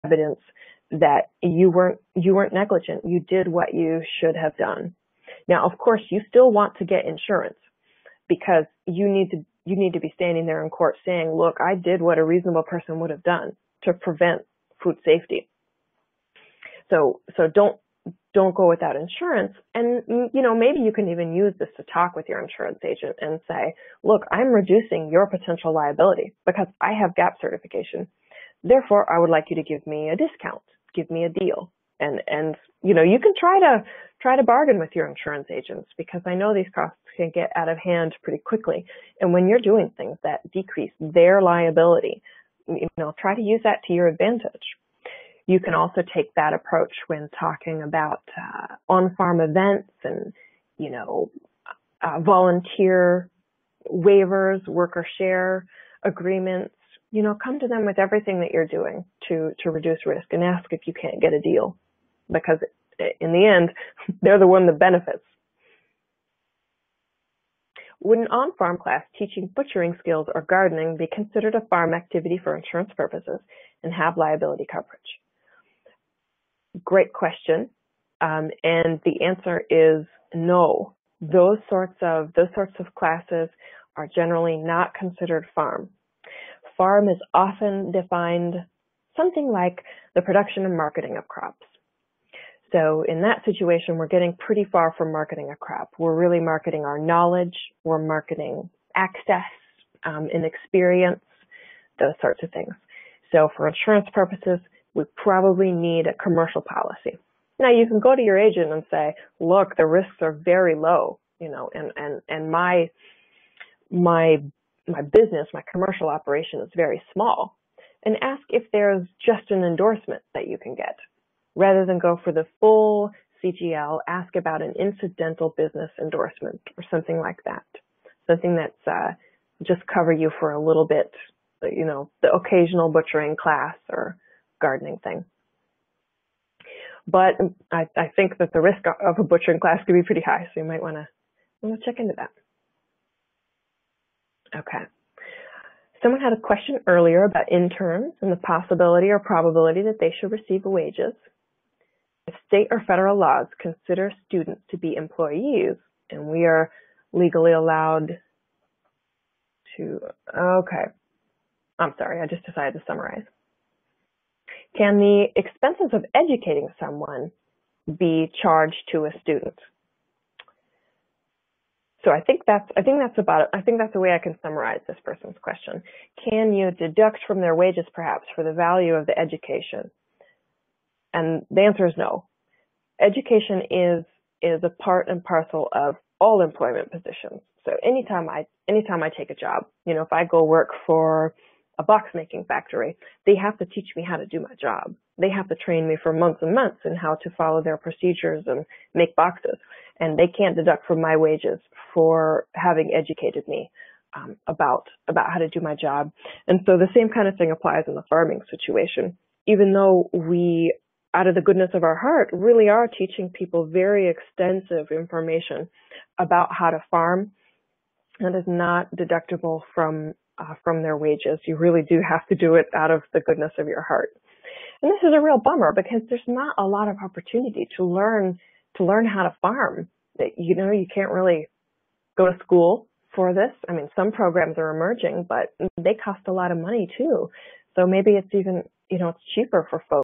evidence that you weren't negligent. You did what you should have done. Now, of course, you still want to get insurance because you need to be standing there in court saying, look, I did what a reasonable person would have done to prevent food safety. So don't go without insurance. And, maybe you can even use this to talk with your insurance agent and say, look, I'm reducing your potential liability because I have GAP certification. Therefore, I would like you to give me a discount, give me a deal. And you can try to bargain with your insurance agents because I know these costs can get out of hand pretty quickly. And when you're doing things that decrease their liability, try to use that to your advantage. You can also take that approach when talking about on-farm events and, volunteer waivers, worker share agreements. Come to them with everything that you're doing to reduce risk and ask if you can't get a deal because in the end, they're the one that benefits. Would an on-farm class teaching butchering skills or gardening be considered a farm activity for insurance purposes and have liability coverage? Great question. And the answer is no. Those sorts of classes are generally not considered farm. Farm is often defined something like the production and marketing of crops. So in that situation, we're getting pretty far from marketing a crop. We're really marketing our knowledge. We're marketing access and experience, those sorts of things. So for insurance purposes, we probably need a commercial policy. Now you can go to your agent and say, look, the risks are very low, and my business, my commercial operation is very small, and ask if there's just an endorsement that you can get. Rather than go for the full CGL, ask about an incidental business endorsement or something like that. Something that's just cover you for a little bit, the occasional butchering class or gardening thing. But I think that the risk of a butchering class could be pretty high, so you might want to check into that. Okay. Someone had a question earlier about interns and the possibility or probability that they should receive wages. If state or federal laws consider students to be employees, and we are legally allowed to, okay. I'm sorry, I just decided to summarize. Can the expenses of educating someone be charged to a student? So I think that's the way I can summarize this person's question. Can you deduct from their wages perhaps for the value of the education? And the answer is no. Education is a part and parcel of all employment positions. So anytime I take a job, if I go work for a box making factory, they have to teach me how to do my job. They have to train me for months and months in how to follow their procedures and make boxes. And they can't deduct from my wages for having educated me about how to do my job. And so the same kind of thing applies in the farming situation. Even though we, out of the goodness of our heart, really are teaching people very extensive information about how to farm, that is not deductible from their wages. You really do have to do it out of the goodness of your heart. And this is a real bummer because there's not a lot of opportunity to learn how to farm. You can't really go to school for this. I mean, some programs are emerging, but they cost a lot of money too. So maybe it's even, it's cheaper for folks